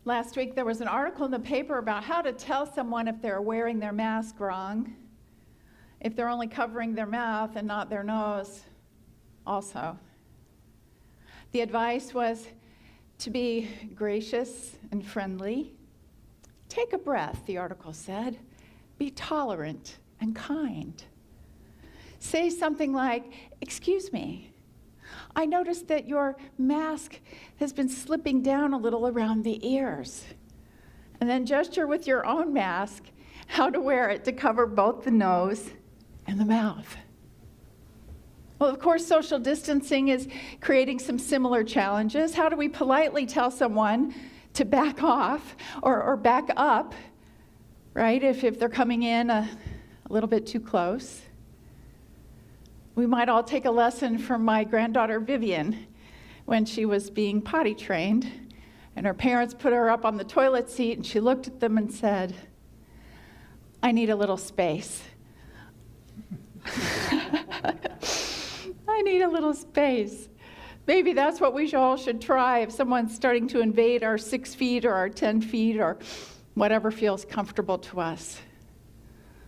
Last week there was an article in the paper about how to tell someone if they're wearing their mask wrong, if they're only covering their mouth and not their nose also. The advice was to be gracious and friendly. Take a breath, the article said. Be tolerant and kind. Say something like, "Excuse me, I noticed that your mask has been slipping down a little around the ears." And then gesture with your own mask how to wear it to cover both the nose and the mouth. Well, of course, social distancing is creating some similar challenges. How do we politely tell someone to back off or back up, right, if they're coming in a little bit too close? We might all take a lesson from my granddaughter Vivian when she was being potty trained, and her parents put her up on the toilet seat, and she looked at them and said, "I need a little space." I need a little space. Maybe that's what we all should try if someone's starting to invade our 6 feet or our 10 feet or whatever feels comfortable to us.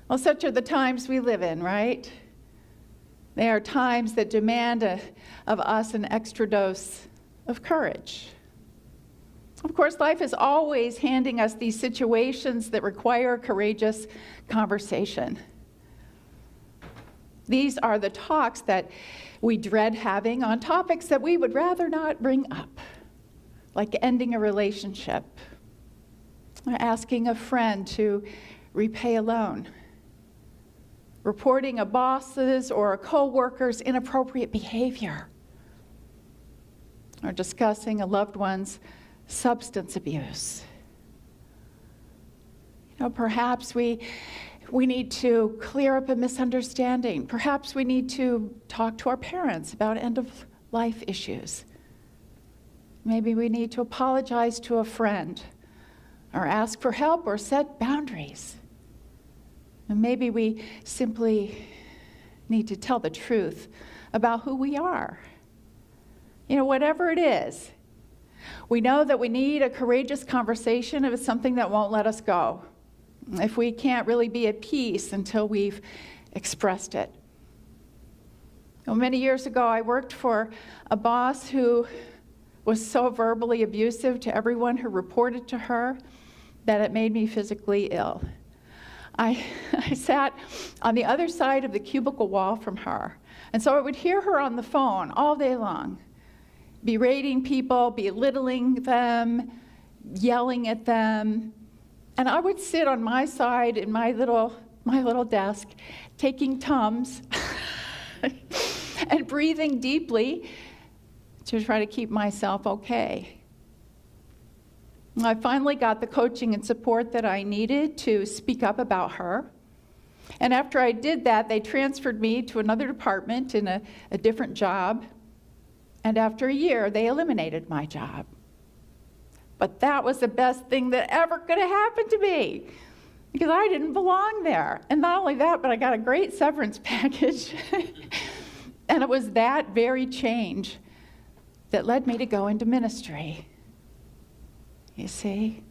Well, such are the times we live in, right? They are times that demand of us an extra dose of courage. Of course, life is always handing us these situations that require courageous conversation. These are the talks that we dread having on topics that we would rather not bring up, like ending a relationship, or asking a friend to repay a loan, reporting a boss's or a co-worker's inappropriate behavior, or discussing a loved one's substance abuse. Perhaps we need to clear up a misunderstanding. Perhaps we need to talk to our parents about end-of-life issues. Maybe we need to apologize to a friend, or ask for help, or set boundaries. And maybe we simply need to tell the truth about who we are. Whatever it is, we know that we need a courageous conversation if it's something that won't let us go, if we can't really be at peace until we've expressed it. Many years ago, I worked for a boss who was so verbally abusive to everyone who reported to her that it made me physically ill. I sat on the other side of the cubicle wall from her, and so I would hear her on the phone all day long, berating people, belittling them, yelling at them. And I would sit on my side in my little desk, taking Tums and breathing deeply to try to keep myself okay. I finally got the coaching and support that I needed to speak up about her. And after I did that, they transferred me to another department in a different job. And after a year, they eliminated my job. But that was the best thing that ever could have happened to me, because I didn't belong there. And not only that, but I got a great severance package. And it was that very change that led me to go into ministry. You see?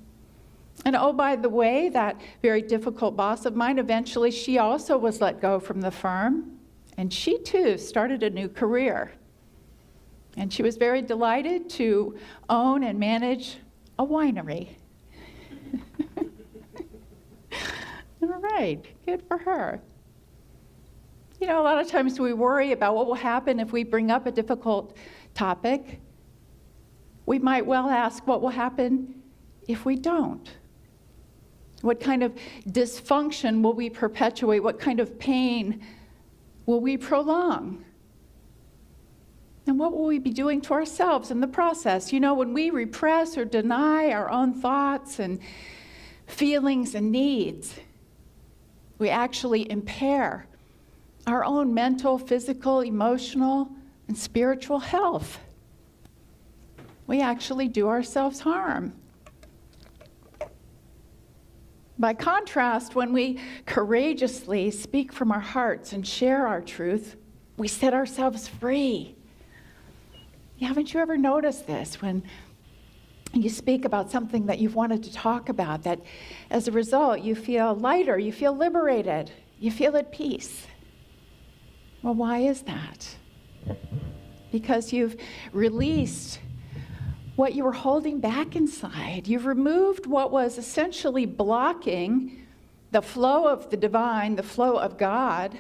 And oh, by the way, that very difficult boss of mine, eventually she also was let go from the firm. And she too started a new career. And she was very delighted to own and manage a winery. All right, good for her. A lot of times we worry about what will happen if we bring up a difficult topic. We might well ask what will happen if we don't. What kind of dysfunction will we perpetuate? What kind of pain will we prolong? And what will we be doing to ourselves in the process? When we repress or deny our own thoughts and feelings and needs, we actually impair our own mental, physical, emotional, and spiritual health. We actually do ourselves harm. By contrast, when we courageously speak from our hearts and share our truth, we set ourselves free. Haven't you ever noticed this? When You speak about something that you've wanted to talk about, that as a result, you feel lighter, you feel liberated, you feel at peace. Well, why is that? Because you've released what you were holding back inside. You've removed what was essentially blocking the flow of the divine, the flow of God,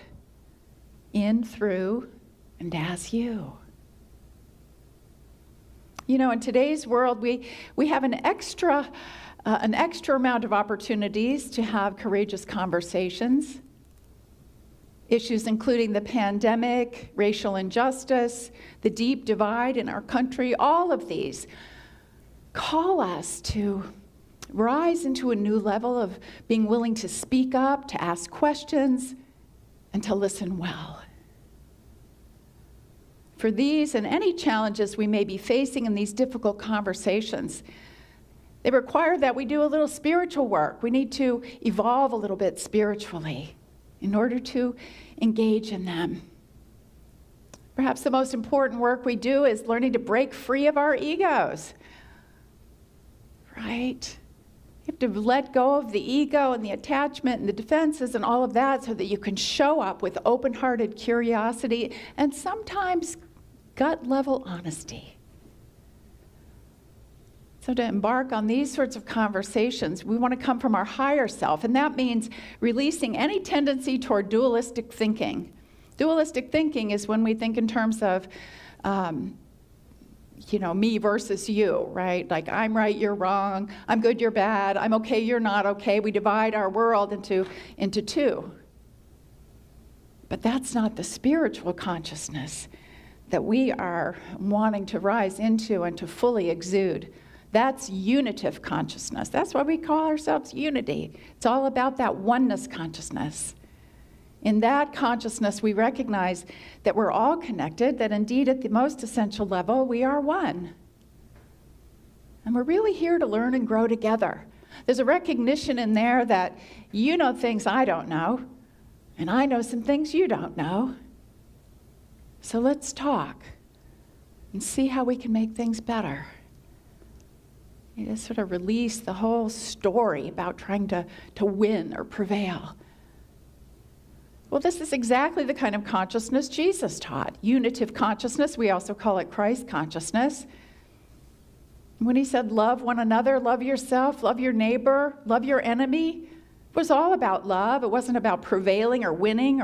in, through, and as you. You know, in today's world, we have an extra amount of opportunities to have courageous conversations. Issues including the pandemic, racial injustice, the deep divide in our country, all of these call us to rise into a new level of being willing to speak up, to ask questions, and to listen well. For these and any challenges we may be facing in these difficult conversations, they require that we do a little spiritual work. We need to evolve a little bit spiritually in order to engage in them. Perhaps the most important work we do is learning to break free of our egos, right? You have to let go of the ego and the attachment and the defenses and all of that so that you can show up with open-hearted curiosity and sometimes gut-level honesty. So to embark on these sorts of conversations, we want to come from our higher self, and that means releasing any tendency toward dualistic thinking. Dualistic thinking is when we think in terms of, me versus you, right? Like, I'm right, you're wrong, I'm good, you're bad, I'm okay, you're not okay. We divide our world into two. But that's not the spiritual consciousness that we are wanting to rise into and to fully exude. That's unitive consciousness. That's why we call ourselves unity. It's all about that oneness consciousness. In that consciousness, we recognize that we're all connected, that indeed at the most essential level, we are one. And we're really here to learn and grow together. There's a recognition in there that you know things I don't know, and I know some things you don't know. So let's talk and see how we can make things better. You just sort of release the whole story about trying to win or prevail. Well, this is exactly the kind of consciousness Jesus taught. Unitive consciousness, we also call it Christ consciousness. When he said, love one another, love yourself, love your neighbor, love your enemy, it was all about love. It wasn't about prevailing or winning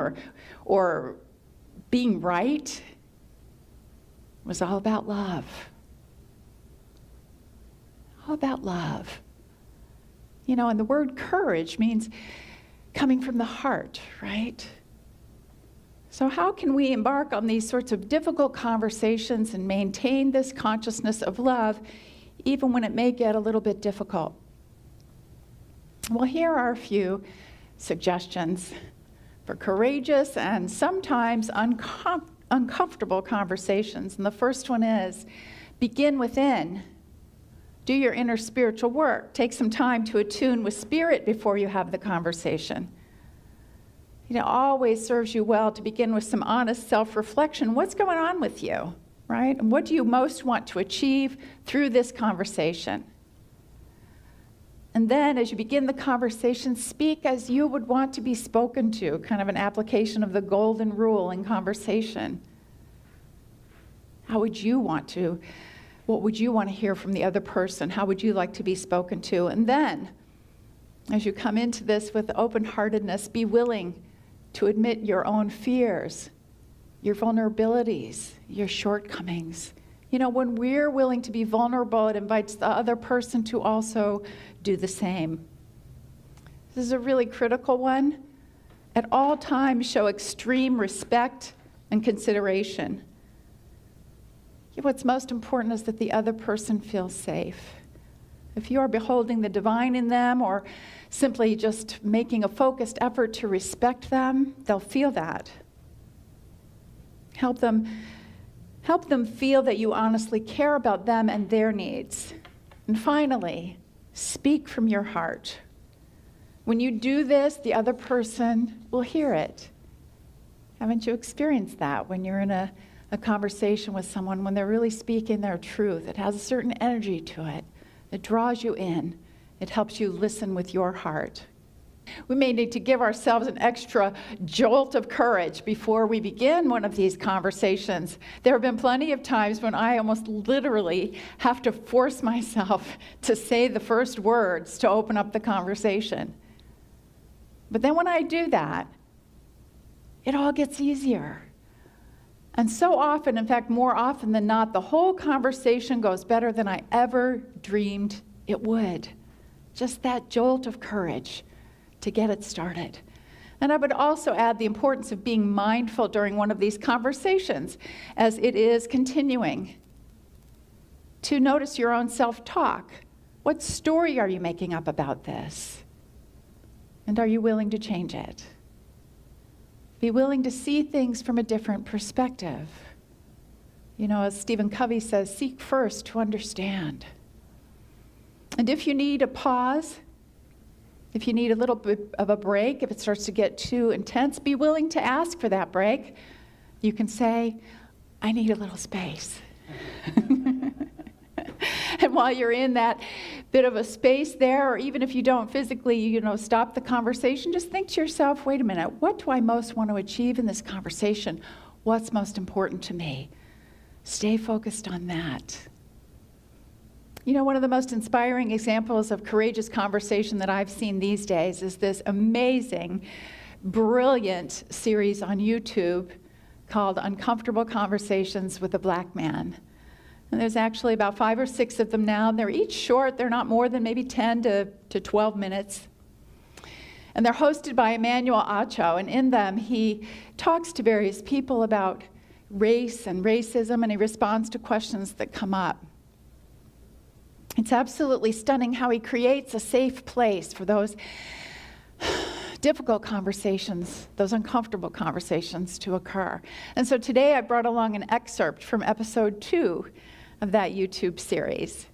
or being right. It was all about love. All about love. You know, and the word courage means coming from the heart, right? So how can we embark on these sorts of difficult conversations and maintain this consciousness of love even when it may get a little bit difficult? Well, here are a few suggestions for courageous and sometimes uncomfortable conversations. And the first one is, begin within. Do your inner spiritual work. Take some time to attune with spirit before you have the conversation. It always serves you well to begin with some honest self-reflection. What's going on with you, right? And what do you most want to achieve through this conversation? And then as you begin the conversation, speak as you would want to be spoken to, kind of an application of the golden rule in conversation. What would you want to hear from the other person? How would you like to be spoken to? And then, as you come into this with open-heartedness, be willing to admit your own fears, your vulnerabilities, your shortcomings. You know, when we're willing to be vulnerable, it invites the other person to also do the same. This is a really critical one. At all times, show extreme respect and consideration. What's most important is that the other person feels safe. If you are beholding the divine in them or simply just making a focused effort to respect them, they'll feel that. Help them feel that you honestly care about them and their needs. And finally, speak from your heart. When you do this, the other person will hear it. Haven't you experienced that when you're in a conversation with someone, when they're really speaking their truth? It has a certain energy to it. It draws you in. It helps you listen with your heart. We may need to give ourselves an extra jolt of courage before we begin one of these conversations. There have been plenty of times when I almost literally have to force myself to say the first words to open up the conversation. But then when I do that, it all gets easier. And so often, in fact, more often than not, the whole conversation goes better than I ever dreamed it would. Just that jolt of courage to get it started. And I would also add the importance of being mindful during one of these conversations as it is continuing. To notice your own self-talk. What story are you making up about this? And are you willing to change it? Be willing to see things from a different perspective. You know, as Stephen Covey says, seek first to understand. And if you need a pause, if you need a little bit of a break, if it starts to get too intense, be willing to ask for that break. You can say, I need a little space. And while you're in that bit of a space there, or even if you don't physically, stop the conversation, just think to yourself, wait a minute, what do I most want to achieve in this conversation? What's most important to me? Stay focused on that. One of the most inspiring examples of courageous conversation that I've seen these days is this amazing, brilliant series on YouTube called Uncomfortable Conversations with a Black Man. And there's actually about 5 or 6 of them now. They're each short. They're not more than maybe 10 to 12 minutes. And they're hosted by Emmanuel Acho. And in them, he talks to various people about race and racism, and he responds to questions that come up. It's absolutely stunning how he creates a safe place for those difficult conversations, those uncomfortable conversations to occur. And so today I brought along an excerpt from episode 2 of that YouTube series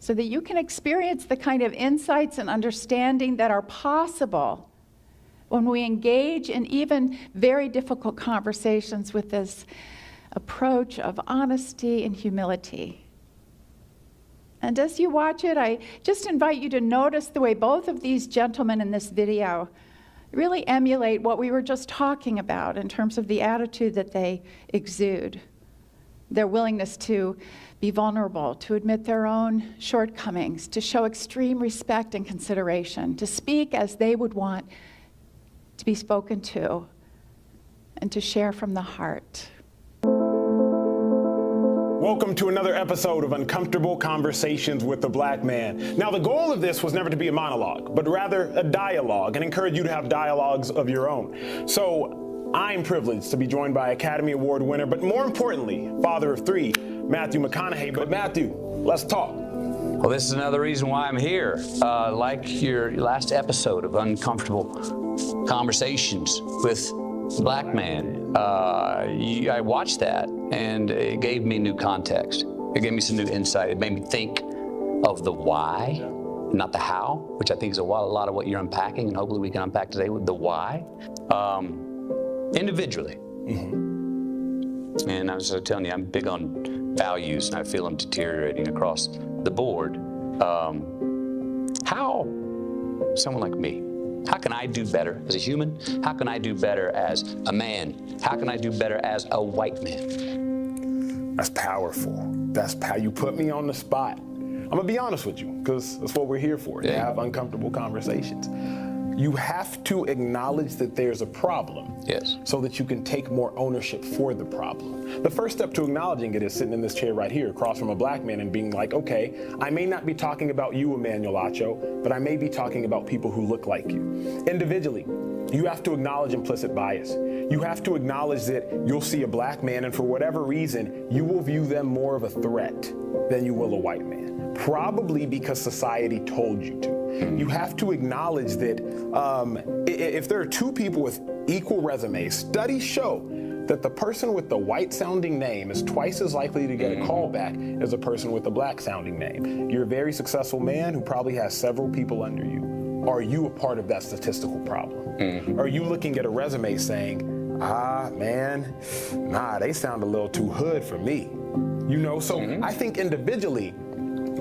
so that you can experience the kind of insights and understanding that are possible when we engage in even very difficult conversations with this approach of honesty and humility. And as you watch it, I just invite you to notice the way both of these gentlemen in this video really emulate what we were just talking about in terms of the attitude that they exude. Their willingness to be vulnerable, to admit their own shortcomings, to show extreme respect and consideration, to speak as they would want to be spoken to, and to share from the heart. Welcome to another episode of Uncomfortable Conversations with the Black Man. Now, the goal of this was never to be a monologue, but rather a dialogue, and encourage you to have dialogues of your own. So I'm privileged to be joined by Academy Award winner, but more importantly, father of 3, Matthew McConaughey. But Matthew, let's talk. Well, this is another reason why I'm here. Like your last episode of Uncomfortable Conversations with Black Man, I watched that, and it gave me new context. It gave me some new insight. It made me think of the why, not the how, which I think is a lot of what you're unpacking, and hopefully we can unpack today with the why, individually. Mm-hmm. And I was telling you, I'm big on values, and I feel them deteriorating across the board. How someone like me, how can I do better as a human? How can I do better as a man? How can I do better as a white man? That's powerful. That's how you put me on the spot. I'm gonna be honest with you, because that's what we're here for, to have uncomfortable conversations. You have to acknowledge that there's a problem, yes, so that you can take more ownership for the problem. The first step to acknowledging it is sitting in this chair right here across from a black man and being like, okay, I may not be talking about you, Emmanuel Acho, but I may be talking about people who look like you. Individually, you have to acknowledge implicit bias. You have to acknowledge that you'll see a black man and for whatever reason, you will view them more of a threat than you will a white man. Probably because society told you to. You have to acknowledge that if there are 2 people with equal resumes, studies show that the person with the white-sounding name is twice as likely to get a call back as a person with a black-sounding name. You're a very successful man who probably has several people under you. Are you a part of that statistical problem? Are you looking at a resume saying, they sound a little too hood for me? So I think individually,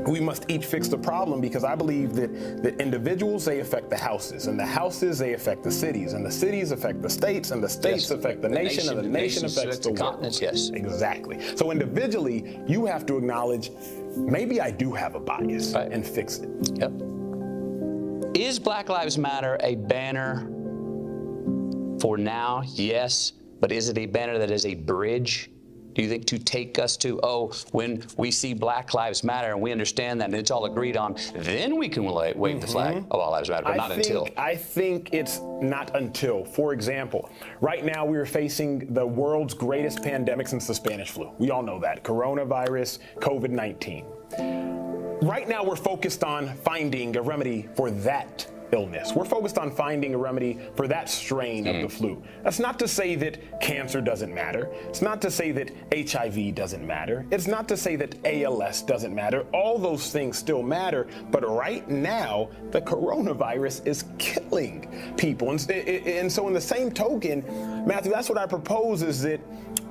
we must each fix the problem, because I believe that individuals, they affect the houses, and the houses, they affect the cities, and the cities affect the states, and the states affect the nation, and the nation affects the world. Continents, yes. Exactly. So individually, you have to acknowledge, maybe I do have a bias, Right. and fix it. Yep. Is Black Lives Matter a banner for now? Yes. But is it a banner that is a bridge, do you think, to take us to, when we see Black Lives Matter and we understand that and it's all agreed on, then we can wave the flag of all lives matter, but not until. I think it's not until. For example, right now we are facing the world's greatest pandemic since the Spanish flu. We all know that. Coronavirus, COVID-19. Right now we're focused on finding a remedy for that illness. We're focused on finding a remedy for that strain of the flu. That's not to say that cancer doesn't matter. It's not to say that HIV doesn't matter. It's not to say that ALS doesn't matter. All those things still matter, but right now, the coronavirus is killing people. And so in the same token, Matthew, that's what I propose, is that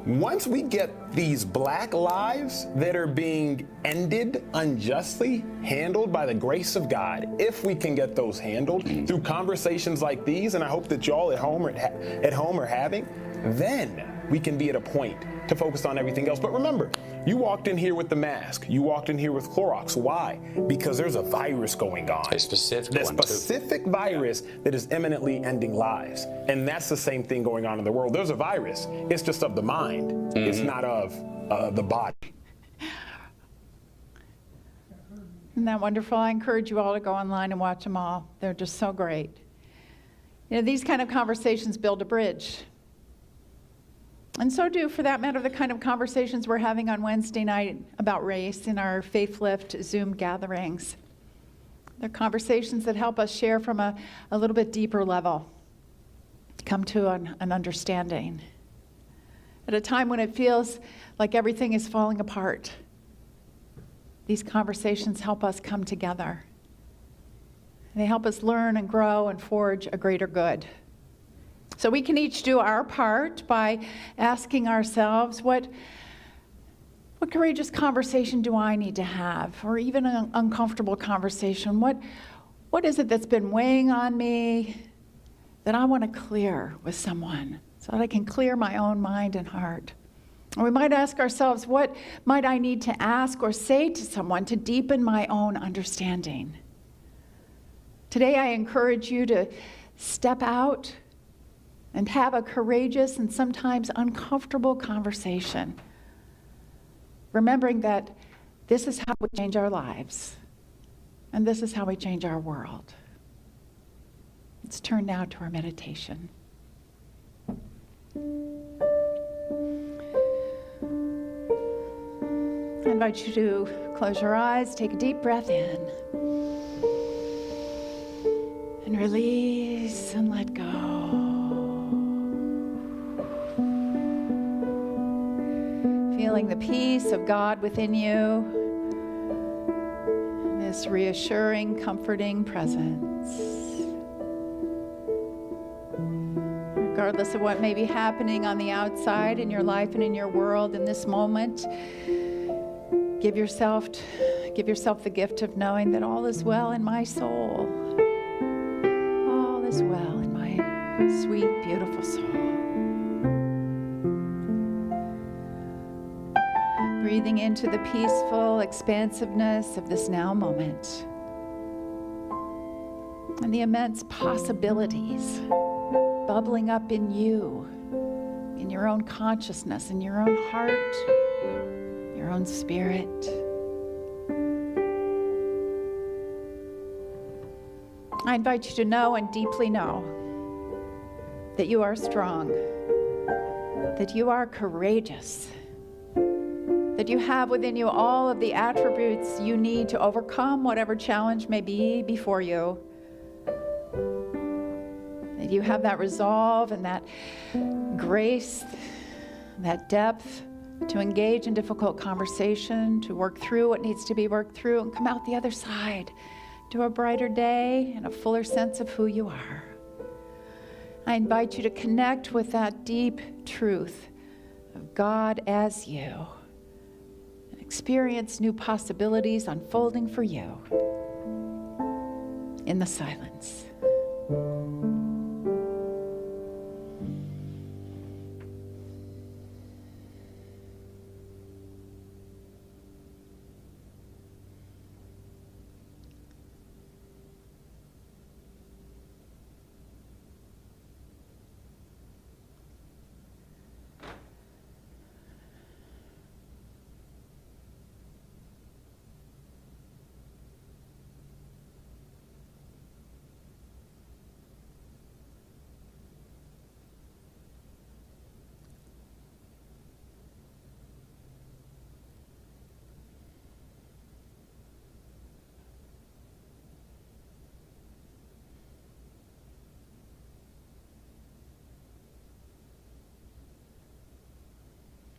once we get these Black lives that are being ended unjustly handled by the grace of God, if we can get those handled through conversations like these, and I hope that y'all at home are having, then we can be at a point to focus on everything else. But remember, you walked in here with the mask. You walked in here with Clorox. Why? Because there's a virus going on. A specific one, specific virus that is imminently ending lives. And that's the same thing going on in the world. There's a virus. It's just of the mind. It's not of the body. Isn't that wonderful? I encourage you all to go online and watch them all. They're just so great. You know, these kind of conversations build a bridge. And so do, for that matter, the kind of conversations we're having on Wednesday night about race in our Faith Lift Zoom gatherings. They're conversations that help us share from a little bit deeper level, come to an understanding. At a time when it feels like everything is falling apart, these conversations help us come together. They help us learn and grow and forge a greater good. So we can each do our part by asking ourselves, what courageous conversation do I need to have? Or even an uncomfortable conversation. What is it that's been weighing on me that I want to clear with someone so that I can clear my own mind and heart? Or we might ask ourselves, what might I need to ask or say to someone to deepen my own understanding? Today I encourage you to step out and have a courageous and sometimes uncomfortable conversation, remembering that this is how we change our lives, and this is how we change our world. Let's turn now to our meditation. I invite you to close your eyes, take a deep breath in, and release and let go. Feeling the peace of God within you, this reassuring, comforting presence. Regardless of what may be happening on the outside in your life and in your world in this moment, give yourself the gift of knowing that all is well in my soul. All is well in my sweet, beautiful soul. Breathing into the peaceful expansiveness of this now moment and the immense possibilities bubbling up in you, in your own consciousness, in your own heart, your own spirit. I invite you to know and deeply know that you are strong, that you are courageous, that you have within you all of the attributes you need to overcome whatever challenge may be before you. That you have that resolve and that grace, that depth to engage in difficult conversation, to work through what needs to be worked through and come out the other side to a brighter day and a fuller sense of who you are. I invite you to connect with that deep truth of God as you. experience new possibilities unfolding for you in the silence.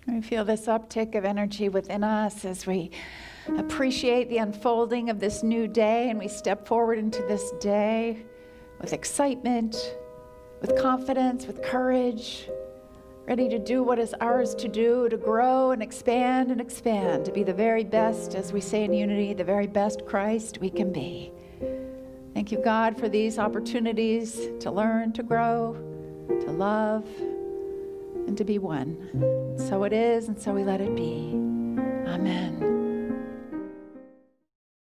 We feel this uptick of energy within us as we appreciate the unfolding of this new day, and we step forward into this day with excitement, with confidence, with courage, ready to do what is ours to do, to grow and expand, to be the very best, as we say in unity, the very best Christ we can be. Thank you, God, for these opportunities to learn, to grow, to love, and to be one. So it is, and so we let it be. Amen.